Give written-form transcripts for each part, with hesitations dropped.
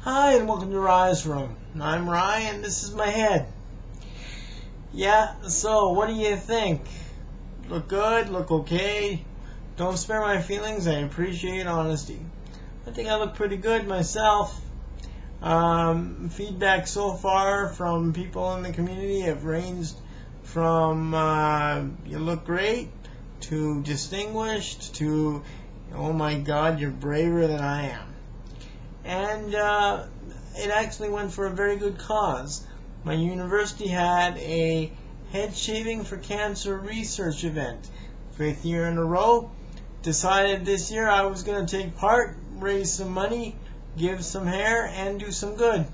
Hi, and welcome to Rye's Room. I'm Rye, and this is my head. Yeah, so what do you think? Look good? Look okay? Don't spare my feelings. I appreciate honesty. I think I look pretty good myself. Feedback so far from people in the community have ranged from you look great to distinguished to oh my God, you're braver than I am. And it actually went for a very good cause. My university had a head shaving for cancer research event. 5th year in a row. Decided this year I was going to take part, raise some money, give some hair, and do some good.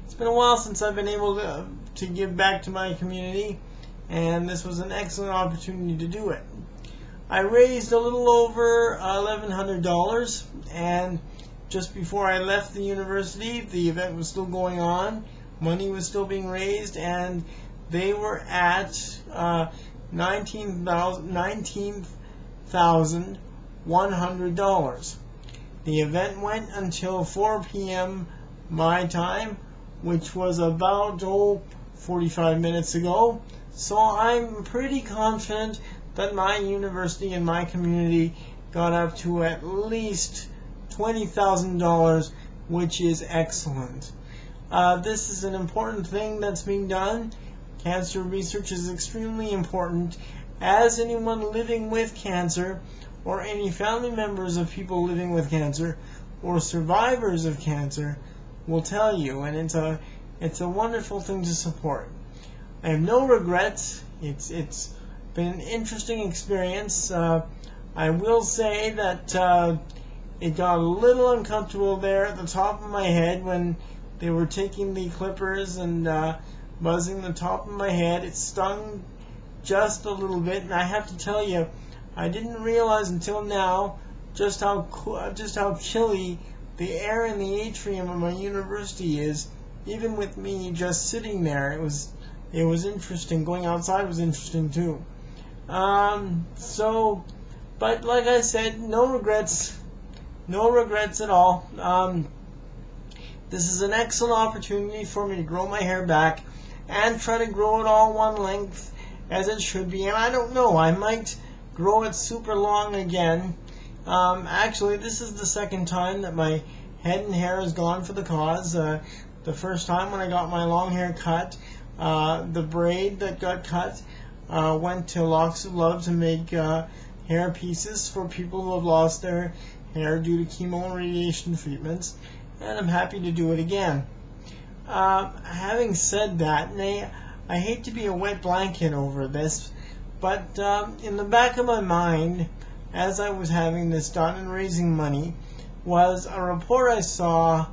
It's been a while since I've been able to give back to my community, and this was an excellent opportunity to do it. I raised a little over $1,100, and just before I left the university, the event was still going on, money was still being raised, and they were at $19,100. The event went until 4 p.m. my time, which was about 45 minutes ago. So I'm pretty confident that my university and my community got up to at least $20,000, which is excellent. This is an important thing that's being done. Cancer research is extremely important, as anyone living with cancer or any family members of people living with cancer or survivors of cancer will tell you, and it's a wonderful thing to support. I have no regrets. It's been an interesting experience. I will say that it got a little uncomfortable there at the top of my head when they were taking the clippers and buzzing the top of my head. It stung just a little bit, and I have to tell you, I didn't realize until now just how chilly the air in the atrium of my university is. Even with me just sitting there, it was interesting. Going outside was interesting too. But like I said, no regrets at all. This is an excellent opportunity for me to grow my hair back and try to grow it all one length as it should be. And I don't know, I might grow it super long again. Actually, this is the second time that my head and hair has gone for the cause. The first time when I got my long hair cut, the braid that got cut went to Locks of Love to make hair pieces for people who have lost their hair due to chemo and radiation treatments, and I'm happy to do it again. Having said that, I hate to be a wet blanket over this, but in the back of my mind, as I was having this done and raising money, was a report I saw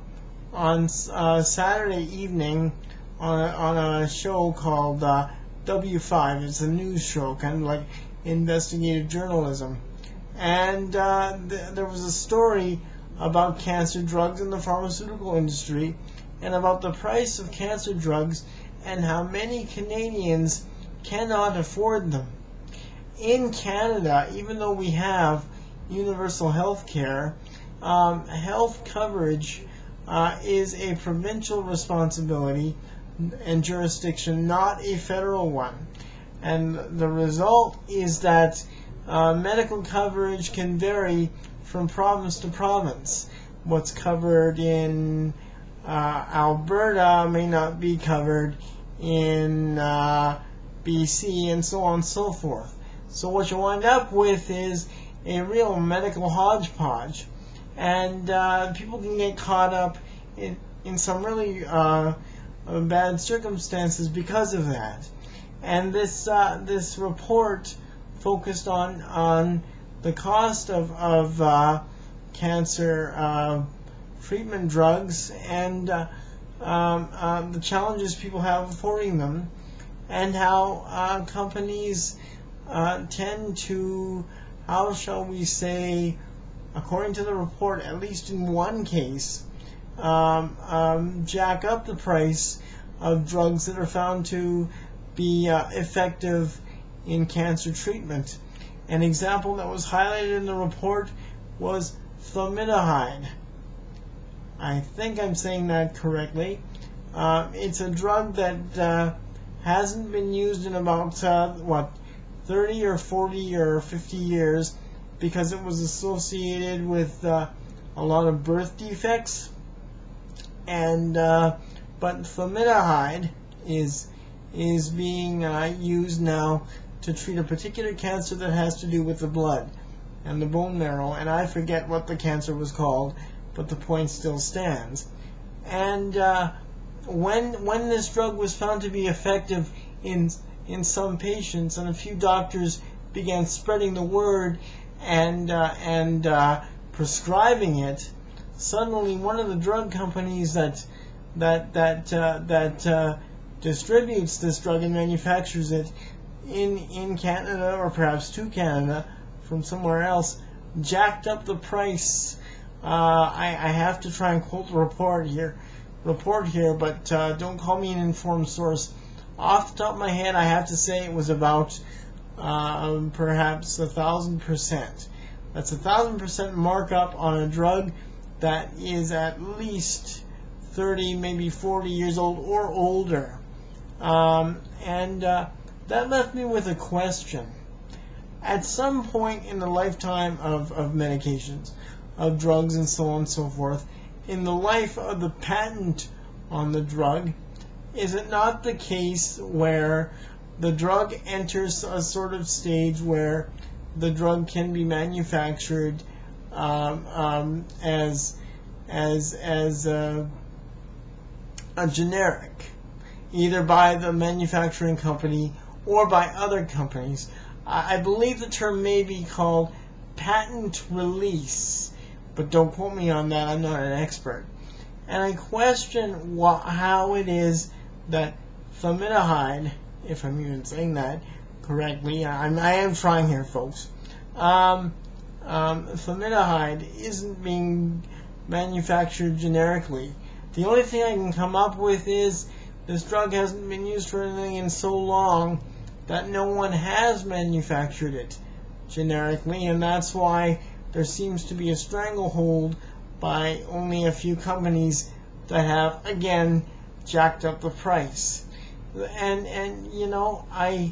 on Saturday evening on a show called W5. It's a news show, kind of like investigative journalism. And there was a story about cancer drugs in the pharmaceutical industry and about the price of cancer drugs and how many Canadians cannot afford them. In Canada, even though we have universal health care, health coverage is a provincial responsibility and jurisdiction, not a federal one. And the result is that medical coverage can vary from province to province. What's covered in Alberta may not be covered in BC, and so on and so forth. So what you wind up with is a real medical hodgepodge, and people can get caught up in some really bad circumstances because of that. And this report focused on the cost of cancer treatment drugs and the challenges people have affording them, and how companies tend to, how shall we say, according to the report, at least in one case, jack up the price of drugs that are found to be effective in cancer treatment. An example that was highlighted in the report was formaldehyde. I think I'm saying that correctly. It's a drug that hasn't been used in about 30 or 40 or 50 years, because it was associated with a lot of birth defects. And but formaldehyde is being used now to treat a particular cancer that has to do with the blood and the bone marrow, and I forget what the cancer was called, but the point still stands. And when this drug was found to be effective in some patients, and a few doctors began spreading the word and prescribing it, suddenly one of the drug companies that distributes this drug and manufactures it in Canada, or perhaps to Canada from somewhere else, jacked up the price. I have to try and quote the report here, but don't call me an informed source. Off the top of my head, I have to say it was about perhaps 1,000%. That's 1,000% markup on a drug that is at least 30, maybe 40 years old or older. That left me with a question. At some point in the lifetime of medications, of drugs and so on and so forth, in the life of the patent on the drug, is it not the case where the drug enters a sort of stage where the drug can be manufactured as a generic, either by the manufacturing company or by other companies? I believe the term may be called patent release, but don't quote me on that, I'm not an expert. And I question how it is that formaldehyde, if I'm even saying that correctly, I am trying here, folks, formaldehyde isn't being manufactured generically. The only thing I can come up with is this drug hasn't been used for anything in so long that no one has manufactured it generically, and that's why there seems to be a stranglehold by only a few companies that have, again, jacked up the price. And you know, I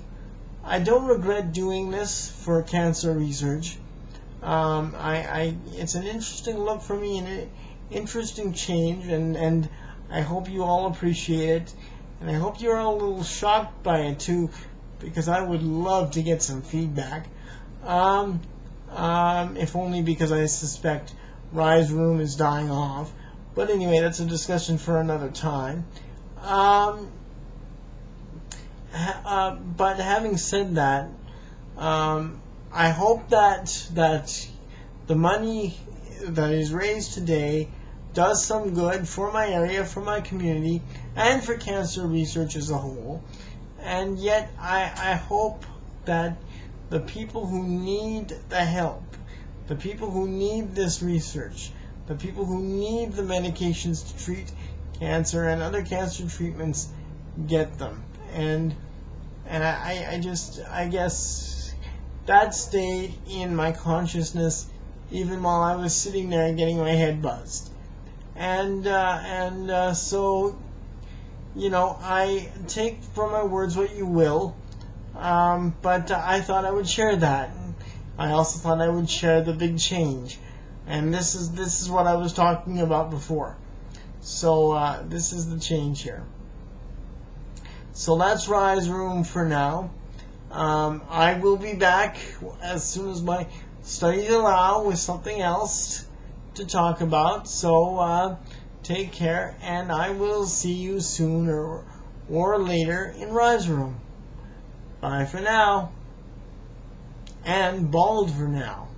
don't regret doing this for cancer research. It's an interesting look for me and an interesting change, and I hope you all appreciate it, and I hope you're all a little shocked by it too, because I would love to get some feedback. If only because I suspect Rise Room is dying off. But anyway, that's a discussion for another time. But having said that, I hope that the money that is raised today does some good for my area, for my community, and for cancer research as a whole. And yet, I hope that the people who need the help, the people who need this research, the people who need the medications to treat cancer and other cancer treatments get them. And I guess that stayed in my consciousness even while I was sitting there getting my head buzzed. And so, you know, I take from my words what you will, but I thought I would share that. I also thought I would share the big change, and this is what I was talking about before. So this is the change here. So that's Rise Room for now. I will be back as soon as my studies allow with something else to talk about. So take care, and I will see you sooner or later in Rise Room. Bye for now. And bald for now.